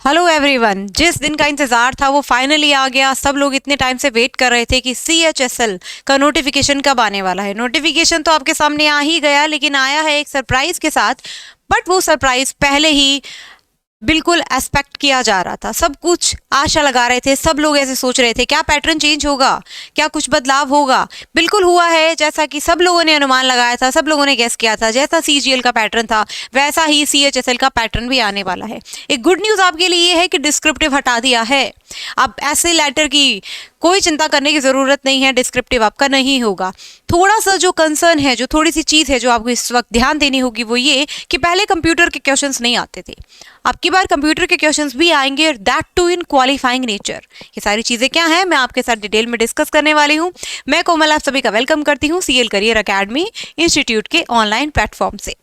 Hello everyone. जिस दिन का इंतजार था वो फाइनली आ गया। सब लोग इतने टाइम से वेट कर रहे थे कि CHSL का नोटिफिकेशन कब आने वाला है। नोटिफिकेशन तो आपके सामने आ ही गया, लेकिन आया है एक सरप्राइज के साथ। बट वो सरप्राइज पहले ही बिल्कुल एक्सपेक्ट किया जा रहा था। सब कुछ आशा लगा रहे थे, सब लोग ऐसे सोच रहे थे क्या पैटर्न चेंज होगा, क्या कुछ बदलाव होगा। बिल्कुल हुआ है जैसा कि सब लोगों ने अनुमान लगाया था, सब लोगों ने गेस किया था। जैसा CGL का पैटर्न था वैसा ही CHSL का पैटर्न भी आने वाला है। एक गुड न्यूज़ आपके लिए ये है कि डिस्क्रिप्टिव हटा दिया है। अब ऐसे लेटर की कोई चिंता करने की ज़रूरत नहीं है, डिस्क्रिप्टिव आपका नहीं होगा। थोड़ा सा जो कंसर्न है, जो थोड़ी सी चीज़ है जो आपको इस वक्त ध्यान देनी होगी वो ये कि पहले कंप्यूटर के क्वेश्चंस नहीं आते थे। अब की बार कंप्यूटर के क्वेश्चंस भी आएंगे, that too in qualifying nature. ये सारी चीज़ें क्या हैं मैं आपके साथ डिटेल में डिस्कस करने वाली हूँ। मैं कोमल आप सभी का वेलकम करती हूँ CL करियर अकेडमी इंस्टीट्यूट के ऑनलाइन प्लेटफॉर्म से।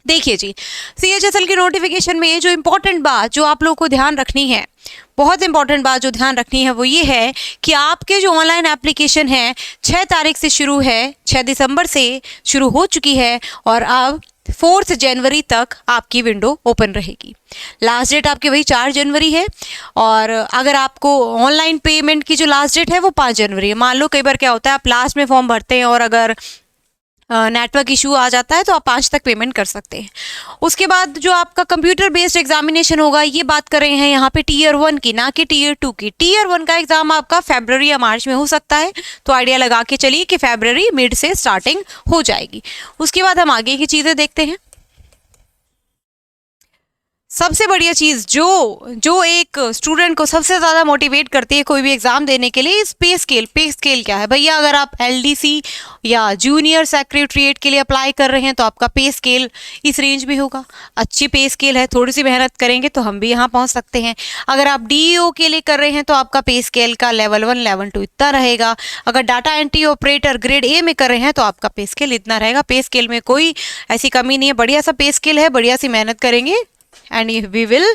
देखिए जी, CHSL की नोटिफिकेशन में जो इंपॉर्टेंट बात जो आप लोगों को ध्यान रखनी है, बहुत इंपॉर्टेंट बात जो ध्यान रखनी है वो ये है कि आपके जो ऑनलाइन एप्लीकेशन है 6 तारीख से शुरू है, 6 दिसंबर से शुरू हो चुकी है और अब 4 जनवरी तक आपकी विंडो ओपन रहेगी। लास्ट डेट आपकी वही 4 जनवरी है और अगर आपको ऑनलाइन पेमेंट की जो लास्ट डेट है वो 5 जनवरी है। मान लो कई बार क्या होता है, आप लास्ट में फॉर्म भरते हैं और अगर नेटवर्क इशू आ जाता है तो आप 5 तक पेमेंट कर सकते हैं। उसके बाद जो आपका कंप्यूटर बेस्ड एग्जामिनेशन होगा, ये बात कर रहे हैं यहाँ पे Tier 1 की, ना कि Tier 2 की। Tier 1 का एग्जाम आपका फरवरी या मार्च में हो सकता है, तो आइडिया लगा के चलिए कि फरवरी मिड से स्टार्टिंग हो जाएगी। उसके बाद हम आगे की चीज़ें देखते हैं। सबसे बढ़िया चीज़ जो एक स्टूडेंट को सबसे ज़्यादा मोटिवेट करती है कोई भी एग्ज़ाम देने के लिए, इस पे स्केल। पे स्केल क्या है भैया? अगर आप LDC या जूनियर सेक्रेटरीट के लिए अप्लाई कर रहे हैं तो आपका पे स्केल इस रेंज में होगा। अच्छी पे स्केल है, थोड़ी सी मेहनत करेंगे तो हम भी यहाँ पहुँच सकते हैं। अगर आप DEO के लिए कर रहे हैं तो आपका पे स्केल का लेवल 1 लेवल 2 इतना रहेगा। अगर data entry operator grade A में कर रहे हैं तो आपका पे स्केल इतना रहेगा। पे स्केल में कोई ऐसी कमी नहीं है, बढ़िया सा पे स्केल है, बढ़िया सी मेहनत करेंगे and we will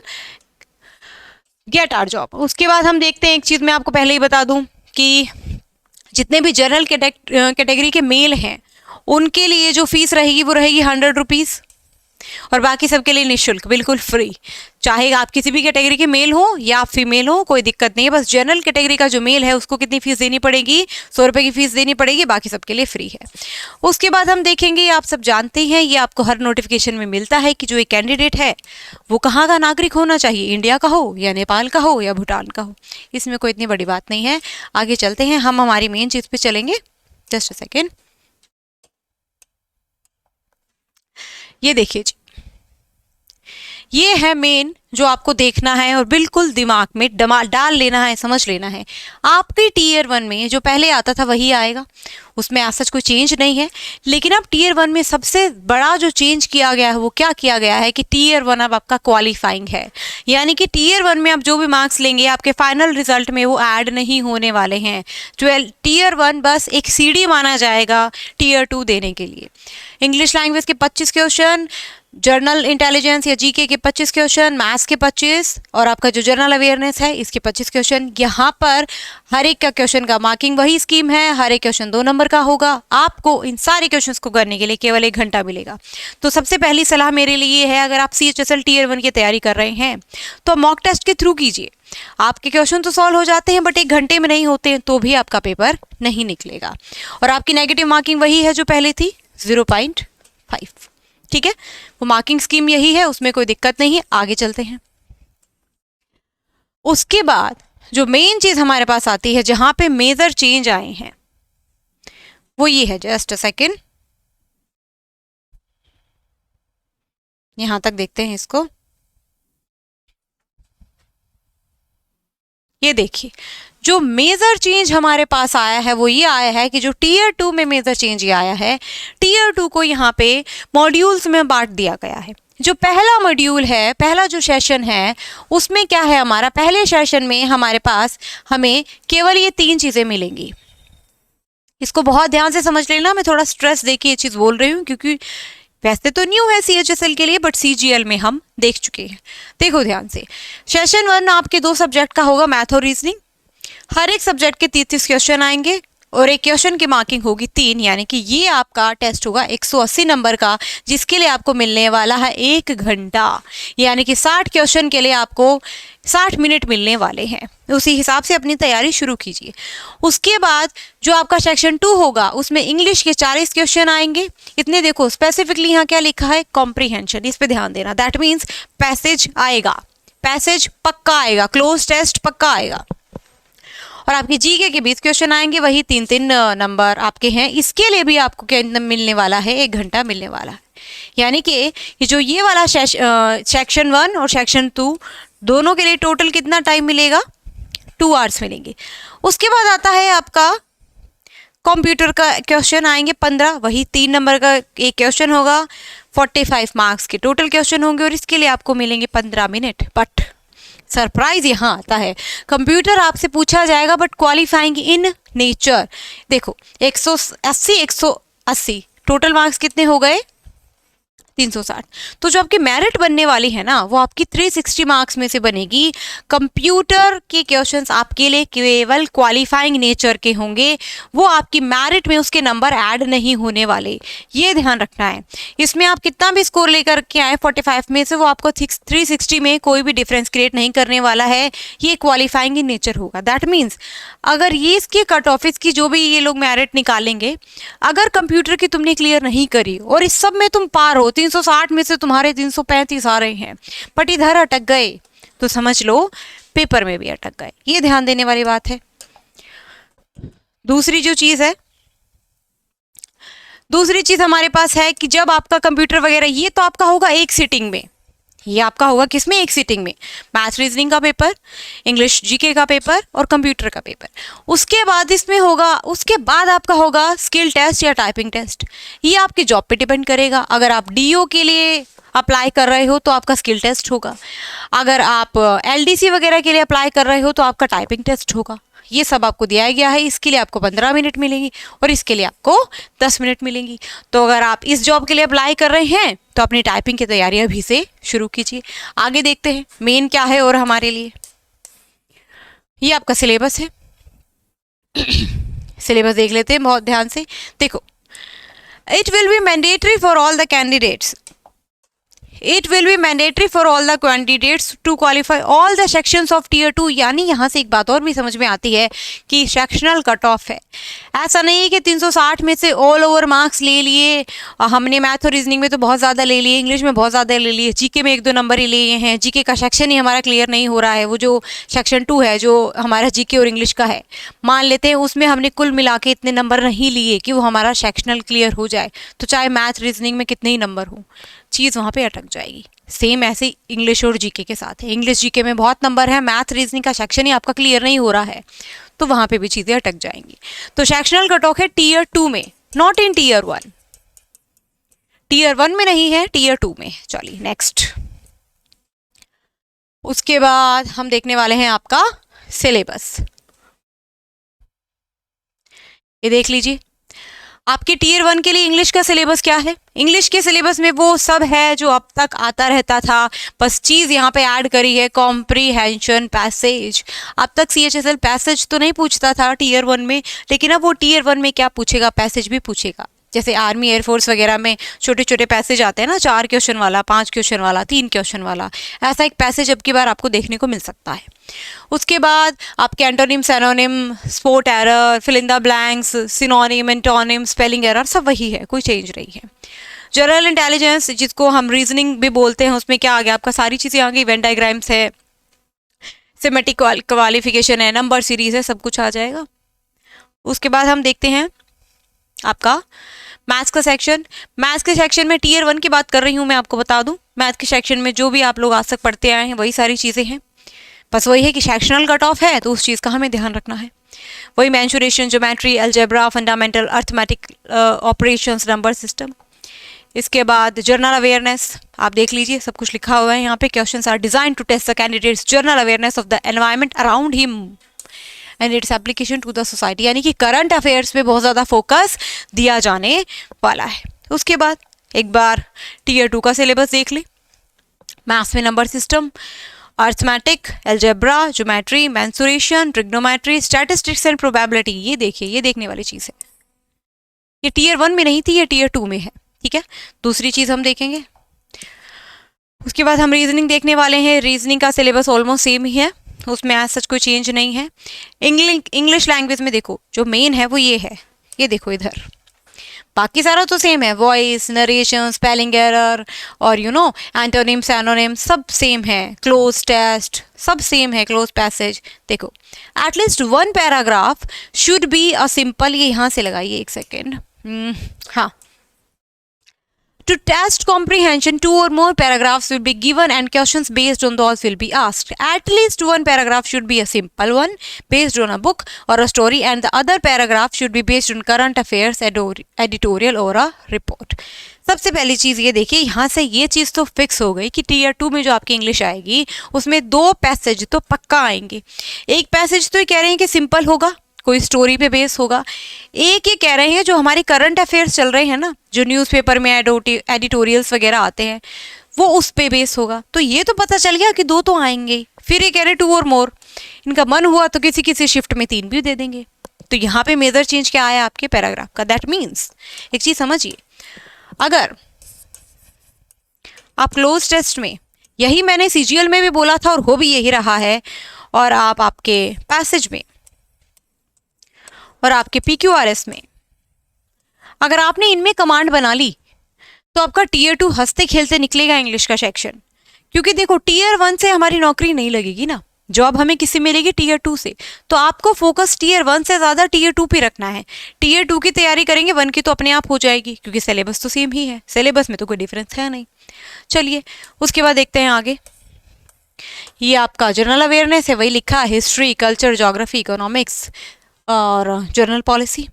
get our job. उसके बाद हम देखते हैं, एक चीज़ मैं आपको पहले ही बता दूं कि जितने भी जनरल कैटेगरी के मेल हैं उनके लिए जो फीस रहेगी वो रहेगी 100 रुपीज़ और बाकी सबके लिए निःशुल्क, बिल्कुल फ्री। चाहे आप किसी भी कैटेगरी के मेल हो या फीमेल हो, कोई दिक्कत नहीं है। बस जनरल कैटेगरी का जो मेल है उसको कितनी फीस देनी पड़ेगी? 100 रुपये की फीस देनी पड़ेगी, बाकी सबके लिए फ्री है। उसके बाद हम देखेंगे, आप सब जानते हैं ये आपको हर नोटिफिकेशन में मिलता है कि जो एक कैंडिडेट है वो कहाँ का नागरिक होना चाहिए, इंडिया का हो या नेपाल का हो या भूटान का हो। इसमें कोई इतनी बड़ी बात नहीं है। आगे चलते हैं, हम हमारी मेन चीज़ पे चलेंगे। जस्ट अ सेकेंड, ये देखिए जी, ये है मेन जो आपको देखना है और बिल्कुल दिमाग में डाल लेना है, समझ लेना है। आपके Tier 1 में जो पहले आता था वही आएगा, उसमें आज सच कोई चेंज नहीं है। लेकिन अब Tier 1 में सबसे बड़ा जो चेंज किया गया है वो क्या किया गया है कि Tier 1 अब आपका क्वालिफाइंग है। यानी कि Tier 1 में आप जो भी मार्क्स लेंगे आपके फाइनल रिजल्ट में वो ऐड नहीं होने वाले हैं। Tier 1 बस एक सीढ़ी माना जाएगा Tier 2 देने के लिए। इंग्लिश लैंग्वेज के 25 क्वेश्चन, जर्नल इंटेलिजेंस या GK के 25 क्वेश्चन, मैथ्स के 25 और आपका जो जनरल अवेयरनेस है इसके 25 क्वेश्चन। यहाँ पर हर एक का क्वेश्चन का मार्किंग वही स्कीम है, हर एक क्वेश्चन 2 नंबर का होगा। आपको इन सारे क्वेश्चंस को करने के लिए केवल 1 घंटा मिलेगा। तो सबसे पहली सलाह मेरे लिए है, अगर आप CHSL Tier 1 की तैयारी कर रहे हैं तो मॉक टेस्ट के थ्रू कीजिए। आपके क्वेश्चन तो सॉल्व हो जाते हैं बट 1 घंटे में नहीं होते हैं, तो भी आपका पेपर नहीं निकलेगा और आपकी नेगेटिव मार्किंग वही है जो पहले थी, 0.5। ठीक है, वो मार्किंग स्कीम यही है, उसमें कोई दिक्कत नहीं है। आगे चलते हैं। उसके बाद जो मेन चीज हमारे पास आती है, जहां पे मेजर चेंज आए हैं, वो ये है। जस्ट अ सेकेंड, यहां तक देखते हैं इसको। ये देखिए, जो मेजर चेंज हमारे पास आया है वो ये आया है कि जो Tier 2 में मेजर चेंज ये आया है, Tier 2 को यहाँ पे मॉड्यूल्स में बांट दिया गया है। जो पहला मॉड्यूल है, पहला जो सेशन है, उसमें क्या है हमारा, पहले सेशन में हमारे पास हमें केवल ये 3 चीज़ें मिलेंगी। इसको बहुत ध्यान से समझ लेना, मैं थोड़ा स्ट्रेस दे के ये चीज़ बोल रही हूँ क्योंकि वैसे तो न्यू है CHSL के लिए बट CGL में हम देख चुके हैं। देखो ध्यान से, सेशन 1 आपके 2 सब्जेक्ट का होगा, मैथ और रीजनिंग। हर एक सब्जेक्ट के 33 क्वेश्चन आएंगे और एक क्वेश्चन की मार्किंग होगी 3, यानी कि ये आपका टेस्ट होगा 180 नंबर का, जिसके लिए आपको मिलने वाला है 1 घंटा, यानी कि 60 क्वेश्चन के लिए आपको 60 मिनट मिलने वाले हैं। उसी हिसाब से अपनी तैयारी शुरू कीजिए। उसके बाद जो आपका सेक्शन 2 होगा उसमें इंग्लिश के 40 क्वेश्चन आएंगे। इतने देखो स्पेसिफिकली यहाँ क्या लिखा है, कॉम्प्रीहेंशन, इस पे ध्यान देना। दैट मीन्स पैसेज आएगा, पैसेज पक्का आएगा, क्लोज टेस्ट पक्का आएगा। और आपके जीके के 20 क्वेश्चन आएंगे, वही 3-3 नंबर आपके हैं। इसके लिए भी आपको क्या मिलने वाला है, 1 घंटा मिलने वाला है। यानी कि ये वाला सेक्शन 1 और सेक्शन 2 दोनों के लिए टोटल कितना टाइम मिलेगा, 2 आवर्स मिलेंगे। उसके बाद आता है आपका कंप्यूटर का क्वेश्चन आएंगे 15, वही 3 नंबर का एक क्वेश्चन होगा, 45 मार्क्स के टोटल क्वेश्चन होंगे और इसके लिए आपको मिलेंगे 15 मिनट। बट सरप्राइज यहाँ आता है, कंप्यूटर आपसे पूछा जाएगा बट क्वालिफाइंग इन नेचर। देखो 180 टोटल मार्क्स कितने हो गए, 360। तो जो आपकी मेरिट बनने वाली है ना, वो आपकी 360 मार्क्स में से बनेगी। कंप्यूटर के क्वेश्चंस आपके लिए केवल क्वालिफाइंग नेचर के होंगे, वो आपकी मेरिट में उसके नंबर ऐड नहीं होने वाले, ये ध्यान रखना है। इसमें आप कितना भी स्कोर लेकर के आए 45 में से, वो आपको 360 में कोई भी डिफरेंस क्रिएट नहीं करने वाला है, ये क्वालिफाइंग इन नेचर होगा। दैट मीन्स अगर ये इसके कट ऑफ की जो भी ये लोग मेरिट निकालेंगे, अगर कंप्यूटर की तुमने क्लियर नहीं करी और इस सब में तुम पार हो, 360 में से तुम्हारे 335 आ रहे हैं, बट इधर अटक गए, तो समझ लो पेपर में भी अटक गए। ये ध्यान देने वाली बात है। दूसरी चीज हमारे पास है कि जब आपका कंप्यूटर वगैरह, ये तो आपका होगा एक सिटिंग में, ये आपका होगा किसमें, एक सिटिंग में, मैथ्स रीजनिंग का पेपर, इंग्लिश जीके का पेपर और कंप्यूटर का पेपर। उसके बाद इसमें होगा, उसके बाद आपका होगा स्किल टेस्ट या टाइपिंग टेस्ट। ये आपकी जॉब पे डिपेंड करेगा। अगर आप डीओ के लिए अप्लाई कर रहे हो तो आपका स्किल टेस्ट होगा, अगर आप एलडीसी वगैरह के लिए अप्लाई कर रहे हो तो आपका टाइपिंग टेस्ट होगा। ये सब आपको दिया गया है। इसके लिए आपको 15 मिनट मिलेंगी और इसके लिए आपको 10 मिनट मिलेंगी। तो अगर आप इस जॉब के लिए अप्लाई कर रहे हैं तो अपनी टाइपिंग की तैयारी अभी से शुरू कीजिए। आगे देखते हैं मेन क्या है और हमारे लिए। ये आपका सिलेबस है, सिलेबस देख लेते हैं बहुत ध्यान से। देखो, it will be mandatory for all the candidates, It will be mandatory for all the candidates to qualify all the sections of tier 2। यानी यहाँ से एक बात और भी समझ में आती है कि सेक्शनल कट ऑफ है। ऐसा नहीं है कि 360 में से ऑल ओवर मार्क्स ले लिए हमने, मैथ और रीजनिंग में तो बहुत ज़्यादा ले लिए, इंग्लिश में बहुत ज़्यादा ले लिए, जीके में 1-2 नंबर ही लिए हैं, जीके का सेक्शन ही हमारा क्लियर नहीं हो रहा है। वो जो सेक्शन 2 है जो हमारा जीके और इंग्लिश का है, मान लेते हैं उसमें हमने कुल मिला के इतने नंबर नहीं लिए कि वो हमारा सेक्शनल क्लियर हो जाए, तो चाहे मैथ रीजनिंग में कितने ही नंबर हो, चीज़ वहाँ पे अटक जाएगी। सेम ऐसे इंग्लिश और जीके के साथ है। इंग्लिश जीके में बहुत नंबर है, मैथ रीजनिंग का सेक्शन ही आपका क्लियर नहीं हो रहा है, तो वहाँ पे भी चीज़ें अटक जाएंगी। तो सेक्शनल कट ऑफ है टीयर 2 में, नॉट इन टीयर 1। टीयर 1 में नहीं है, टीयर 2 में। चलिए नेक्स्ट। उसके बाद हम देखने वाले हैं आपका सिलेबस। ये देख लीजिए, आपके टीयर 1 के लिए इंग्लिश का सिलेबस क्या है। इंग्लिश के सिलेबस में वो सब है जो अब तक आता रहता था, बस चीज़ यहाँ पे ऐड करी है कॉम्प्रीहेंशन पैसेज। अब तक CHSL पैसेज तो नहीं पूछता था टीयर 1 में, लेकिन अब वो टीयर 1 में क्या पूछेगा, पैसेज भी पूछेगा। जैसे आर्मी एयरफोर्स वगैरह में छोटे छोटे पैसेज आते हैं ना, 4 क्वेश्चन वाला, 5 क्वेश्चन वाला, 3 क्वेश्चन वाला, ऐसा एक पैसेज अब की बार आपको देखने को मिल सकता है। उसके बाद आपके antonym, synonym, spot error, fill in the blanks, synonym, antonym, spelling error, सब वही है, कोई चेंज नहीं है। जनरल इंटेलिजेंस जिसको हम रीजनिंग भी बोलते हैं, उसमें क्या आ गया आपका, सारी चीज़ें आ गई। इवेंट डायग्राम्स है, सिमेटिक क्वालिफिकेशन है, नंबर सीरीज है, सब कुछ आ जाएगा। उसके बाद हम देखते हैं आपका मैथ्स का सेक्शन। मैथ्स के सेक्शन में टीयर 1 की बात कर रही हूँ मैं, आपको बता दूँ मैथ के सेक्शन में जो भी आप लोग आज तक पढ़ते आए हैं वही सारी चीज़ें हैं। बस वही है कि सेक्शनल कट ऑफ है, तो उस चीज़ का हमें ध्यान रखना है। वही mensuration, geometry, algebra, fundamental arithmetic operations, number system. इसके बाद जर्नल अवेयरनेस आप देख लीजिए, सब कुछ लिखा हुआ है यहाँ पे। Questions are design to test the candidates general awareness of the environment around him and its application to the society. यानी कि करंट अफेयर्स पे बहुत ज़्यादा फोकस दिया जाने वाला है। उसके बाद एक बार टीयर 2 का सिलेबस देख ले। मैथ्स में number system, arithmetic, algebra, geometry, mensuration, trigonometry, statistics and probability. ये देखिए, ये देखने वाली चीज़ है। ये टीयर 1 में नहीं थी, ये टीयर 2 में है। ठीक है, दूसरी चीज़ हम देखेंगे। उसके बाद हम रीजनिंग देखने वाले हैं। रीजनिंग का सिलेबस ऑलमोस्ट सेम ही है, उसमें आज सच कोई चेंज नहीं है। इंग्लिश लैंग्वेज में देखो जो मेन है वो ये है, ये देखो इधर, बाकी सारा तो सेम है, वॉइस, नरेशन, स्पेलिंग एरर और एंटोनिम, सैनोनिम सब सेम है, क्लोज टेस्ट सब सेम है, क्लोज पैसेज। देखो at least 1 paragraph should be a simple, ये यहाँ से लगाइए एक सेकेंड, हाँ। To test comprehension, 2 or more paragraphs will be given and questions based on those will be asked. At least 1 paragraph should be a simple one based on a book or a story, and the other paragraph should be based on current affairs, editorial or a report. सबसे पहली चीज़ ये देखिए, यहाँ से ये चीज़ तो fix हो गई कि टीयर 2 में जो आपकी इंग्लिश आएगी उसमें 2 पैसेज तो पक्का आएंगे। एक पैसेज तो ये कह रहे हैं कि सिंपल होगा, कोई स्टोरी पे बेस होगा। एक ये कह रहे हैं जो हमारे करंट अफेयर्स चल रहे हैं ना, जो न्यूज़पेपर में एडिटोरियल्स वगैरह आते हैं, वो उस पे बेस होगा। तो ये तो पता चल गया कि 2 तो आएंगे। फिर ये कह रहे 2 और मोर, इनका मन हुआ तो किसी किसी शिफ्ट में 3 भी दे देंगे। तो यहाँ पे मेजर चेंज क्या आया आपके पैराग्राफ का? दैट मीन्स एक चीज़ समझिए, अगर आप क्लोज टेस्ट में, यही मैंने सीजीएल में भी बोला था और हो भी यही रहा है, और आप आपके पैसेज में और आपके पीक्यूआरएस में, अगर आपने इनमें कमांड बना ली तो आपका टीयर 2 हंसते खेलते निकलेगा इंग्लिश का सेक्शन। क्योंकि देखो टीयर 1 से हमारी नौकरी नहीं लगेगी ना, जॉब हमें किसी मिलेगी टीयर 2 से, तो आपको फोकस टीयर 1 से ज़्यादा टीयर 2 पे रखना है। टीयर 2 की तैयारी करेंगे, 1 की तो अपने आप हो जाएगी, क्योंकि सिलेबस तो सेम ही है, सिलेबस में तो कोई डिफरेंस है नहीं। चलिए उसके बाद देखते हैं आगे। ये आपका जनरल अवेयरनेस है, वही लिखा है, हिस्ट्री, कल्चर, ज्योग्राफी, इकोनॉमिक्स और जनरल पॉलिसी।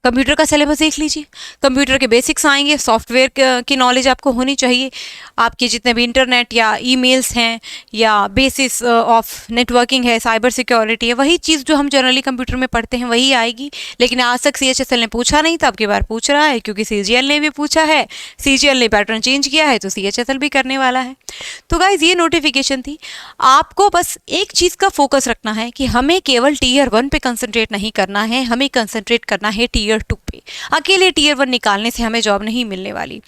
कंप्यूटर का सिलेबस देख लीजिए, कंप्यूटर के बेसिक्स आएंगे, सॉफ्टवेयर की नॉलेज आपको होनी चाहिए, आपके जितने भी इंटरनेट या ईमेल्स हैं या बेसिस ऑफ नेटवर्किंग है, साइबर सिक्योरिटी है, वही चीज़ जो हम जनरली कंप्यूटर में पढ़ते हैं वही आएगी। लेकिन आज तक सीएचएसएल ने पूछा नहीं था, अब की बार पूछ रहा है, क्योंकि सीजीएल ने भी पूछा है, सीजीएल ने पैटर्न चेंज किया है, तो सीएचएसएल भी करने वाला है। तो गाइज ये नोटिफिकेशन थी, आपको बस एक चीज़ का फोकस रखना है कि हमें केवल टीयर 1 पे कंसंट्रेट नहीं करना है, हमें कंसंट्रेट करना है टीयर 2 पे। अकेले टीयर 1 निकालने से हमें जॉब नहीं मिलने वाली।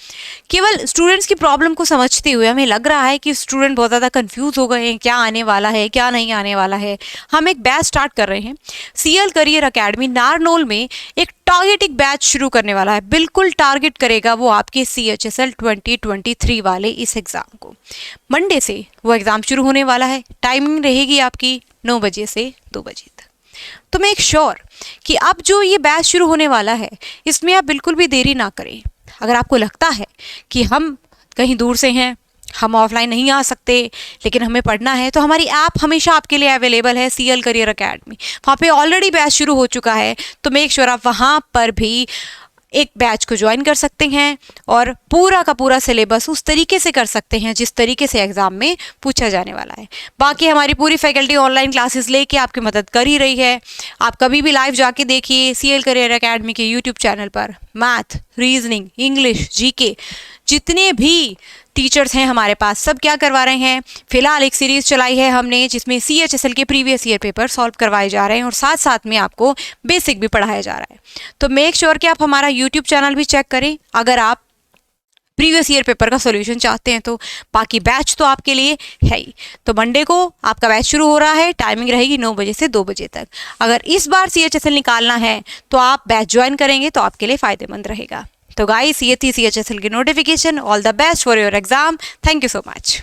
केवल स्टूडेंट्स की प्रॉब्लम को समझते हुए हमें लग रहा है कि स्टूडेंट बहुत ज़्यादा कंफ्यूज हो गए हैं, क्या आने वाला है क्या नहीं आने वाला है। हम एक बैच स्टार्ट कर रहे हैं, सीएल करियर अकेडमी नारनौल में एक टारगेटिंग बैच शुरू करने वाला है। बिल्कुल टारगेट करेगा वो आपके सीएचएसएल 2023 वाले इस एग्ज़ाम को। मंडे से वो एग्ज़ाम शुरू होने वाला है, टाइमिंग रहेगी आपकी 9 बजे से 2 बजे तक। तो मेक श्योर कि अब जो ये बैच शुरू होने वाला है इसमें आप बिल्कुल भी देरी ना करें। अगर आपको लगता है कि हम कहीं दूर से हैं, हम ऑफलाइन नहीं आ सकते, लेकिन हमें पढ़ना है, तो हमारी ऐप हमेशा आपके लिए अवेलेबल है, सीएल करियर अकेडमी। वहाँ पे ऑलरेडी बैच शुरू हो चुका है, तो मेक श्योर आप वहाँ पर भी एक बैच को ज्वाइन कर सकते हैं और पूरा का पूरा सिलेबस उस तरीके से कर सकते हैं जिस तरीके से एग्ज़ाम में पूछा जाने वाला है। बाकी हमारी पूरी फैकल्टी ऑनलाइन क्लासेस लेके आपकी मदद कर ही रही है। आप कभी भी लाइव जाके देखिए सीएल करियर अकेडमी के यूट्यूब चैनल पर। मैथ, रीजनिंग, इंग्लिश, जीके, जितने भी टीचर्स हैं हमारे पास सब क्या करवा रहे हैं, फिलहाल एक सीरीज़ चलाई है हमने जिसमें सीएचएसएल के प्रीवियस ईयर पेपर सॉल्व करवाए जा रहे हैं और साथ साथ में आपको बेसिक भी पढ़ाया जा रहा है। तो मेक श्योर कि आप हमारा यूट्यूब चैनल भी चेक करें अगर आप प्रीवियस ईयर पेपर का सॉल्यूशन चाहते हैं तो। बाकी बैच तो आपके लिए है ही। तो मंडे को आपका बैच शुरू हो रहा है, टाइमिंग रहेगी 9 बजे से 2 बजे तक। अगर इस बार सीएचएसएल निकालना है तो आप बैच ज्वाइन करेंगे तो आपके लिए फ़ायदेमंद रहेगा। तो गाइस ये थी सीएचएसएल की notification. All the best for your exam. Thank you so much.